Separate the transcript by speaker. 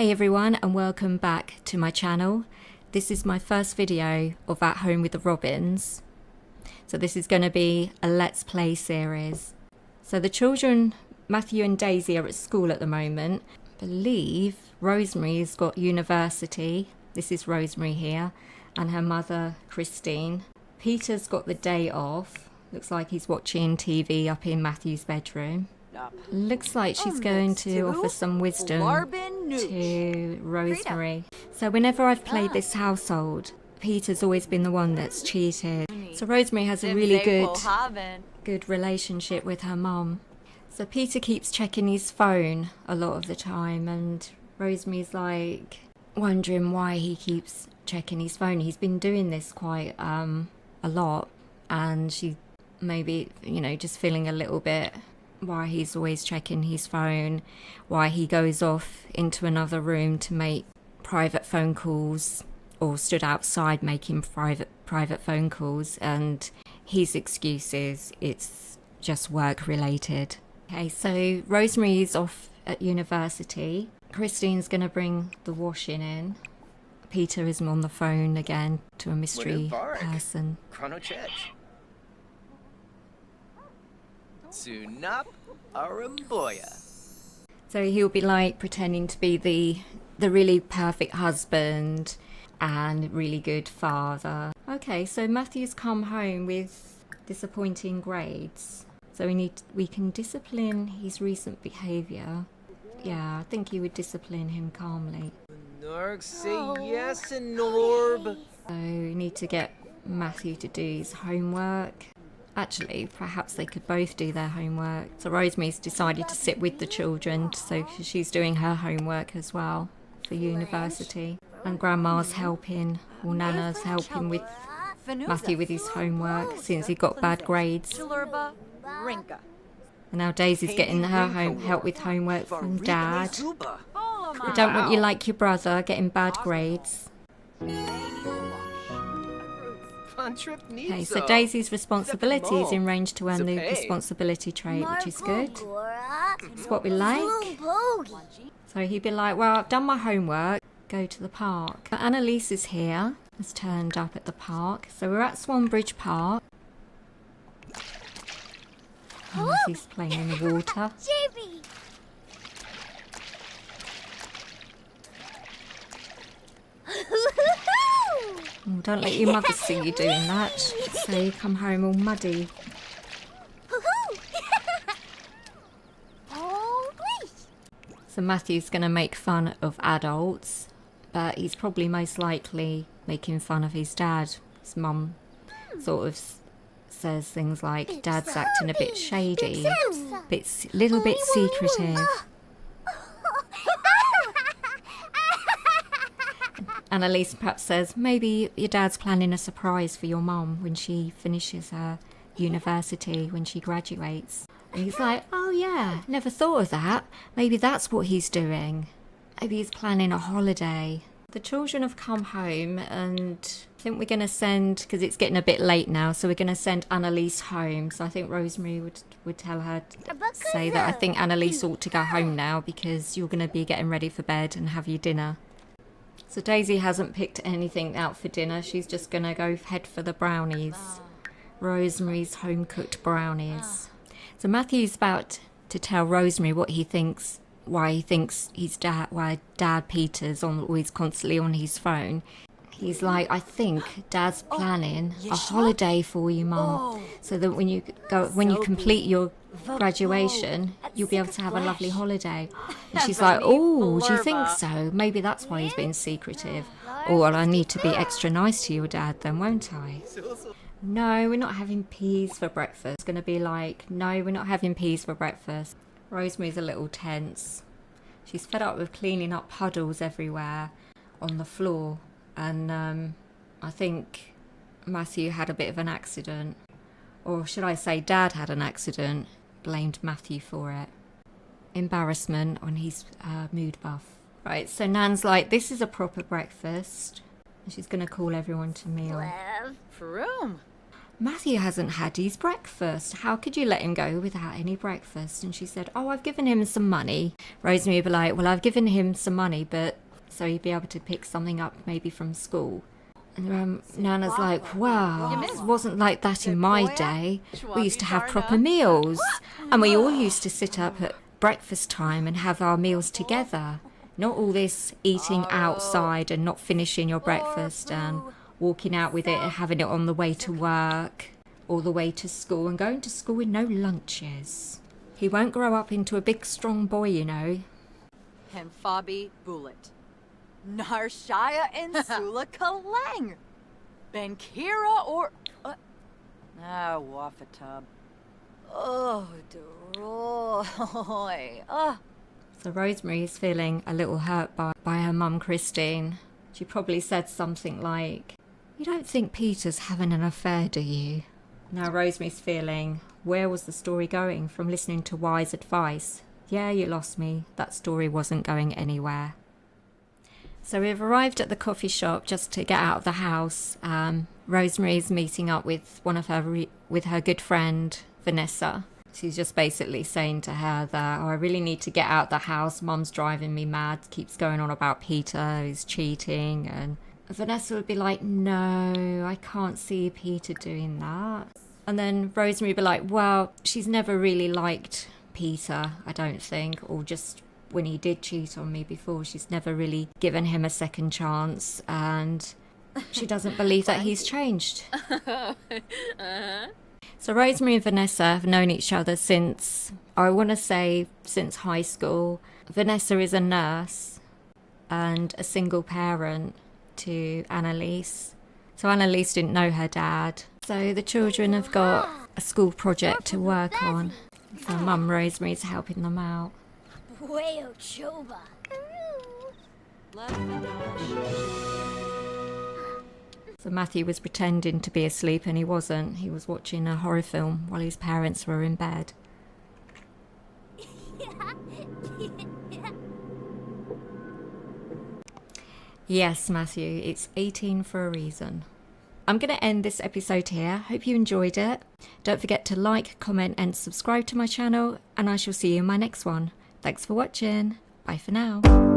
Speaker 1: Hey everyone, and welcome back to my channel. This is my first video of At Home with the Robbins. So this is going to be a Let's Play series. So the children, Matthew and Daisy, are at school at the moment. I believe Rosemary's got university. This is Rosemary here, and her mother, Christine. Peter's got the day off. Looks like he's watching TV up in Matthew's bedroom. Looks like she's going to offer some wisdom to Rosemary. So whenever I've played this household, Peter's always been the one that's cheated. So Rosemary has a really good relationship with her mum. So Peter keeps checking his phone a lot of the time, and Rosemary's like wondering why he keeps checking his phone. He's been doing this quite a lot, and she maybe, just feeling a little bit why he's always checking his phone, why he goes off into another room to make private phone calls, or stood outside making private phone calls, and his excuse is it's just work related. Okay, so Rosemary's off at university. Christine's going to bring the washing in. Peter is on the phone again to a mystery person.
Speaker 2: Sunap Aramboya.
Speaker 1: So he'll be like pretending to be the really perfect husband and really good father. Okay, so Matthew's come home with disappointing grades. So we can discipline his recent behaviour. Yeah, I think you would discipline him calmly.
Speaker 2: Narg, say yes, and Norb.
Speaker 1: So we need to get Matthew to do his homework. Actually, perhaps they could both do their homework. So Rosemary's decided to sit with the children, so she's doing her homework as well for university. And Grandma's helping, or Nana's helping with Matthew with his homework since he got bad grades. And now Daisy's getting her help with homework from Dad. I don't want you like your brother getting bad grades. Okay, so Daisy's responsibility is in range to earn the responsibility trait, which is good. It's what we like. So he'd be like, well, I've done my homework, go to the park. But Annalise is here, has turned up at the park. So we're at Swanbridge Park. And he's playing in the water. Oh, don't let your mother see you doing that. So you come home all muddy. So Matthew's going to make fun of adults, but he's probably most likely making fun of his dad. His mum sort of says things like, Dad's acting a bit shady, little bit secretive. Annalise perhaps says, maybe your dad's planning a surprise for your mum when she finishes her university, when she graduates. And he's like, oh yeah, never thought of that. Maybe that's what he's doing. Maybe he's planning a holiday. The children have come home, and I think we're going to send, because it's getting a bit late now, so we're going to send Annalise home. So I think Rosemary would tell her, say that I think Annalise ought to go home now because you're going to be getting ready for bed and have your dinner. So Daisy hasn't picked anything out for dinner. She's just going to go head for the brownies. Rosemary's home-cooked brownies. So Matthew's about to tell Rosemary why he thinks why Dad Peter's always constantly on his phone. He's like, I think Dad's planning a holiday for you, Mum, so that when you complete your graduation, you'll be able to have a lovely holiday. And she's like, oh, do you think so? Maybe that's why he's being secretive. Oh, well, I need to be extra nice to your dad then, won't I? No, we're not having peas for breakfast. It's going to be like, no, we're not having peas for breakfast. Rosemary's a little tense. She's fed up with cleaning up puddles everywhere on the floor. And I think Matthew had a bit of an accident. Or should I say Dad had an accident, blamed Matthew for it. Embarrassment on his mood buff. Right, so Nan's like, this is a proper breakfast. And she's going to call everyone to meal. Matthew hasn't had his breakfast. How could you let him go without any breakfast? And she said, oh, I've given him some money. Rosemary would be like, well, I've given him some money, but so he'd be able to pick something up maybe from school. And Nana's like, wow, it wasn't like that in my day. We used to have proper meals. And we all used to sit up at breakfast time and have our meals together. Not all this eating outside and not finishing your breakfast and walking out with it and having it on the way to work or the way to school and going to school with no lunches. He won't grow up into a big strong boy, you know.
Speaker 3: Hen Fabi Bullet. Narshaya and Sula Kalang. Ben Kira or... Wafatub. Oh, Droy.
Speaker 1: So Rosemary is feeling a little hurt by her mum, Christine. She probably said something like, you don't think Peter's having an affair, do you? Now Rosemary's feeling, where was the story going from listening to wise advice? Yeah, you lost me. That story wasn't going anywhere. So we've arrived at the coffee shop just to get out of the house. Rosemary's meeting up with with her good friend, Vanessa. She's just basically saying to her that, oh, I really need to get out of the house. Mum's driving me mad. Keeps going on about Peter, who's cheating. And Vanessa would be like, no, I can't see Peter doing that. And then Rosemary would be like, well, she's never really liked Peter, I don't think. Or just when he did cheat on me before, she's never really given him a second chance. And she doesn't believe that he's changed. So Rosemary and Vanessa have known each other since, I want to say, since high school. Vanessa is a nurse and a single parent to Annalise. So Annalise didn't know her dad. So the children have got a school project to work on. So Mum Rosemary's helping them out. So Matthew was pretending to be asleep and he wasn't. He was watching a horror film while his parents were in bed. Yes, Matthew, it's 18 for a reason. I'm going to end this episode here. Hope you enjoyed it. Don't forget to like, comment and subscribe to my channel, and I shall see you in my next one. Thanks for watching. Bye for now.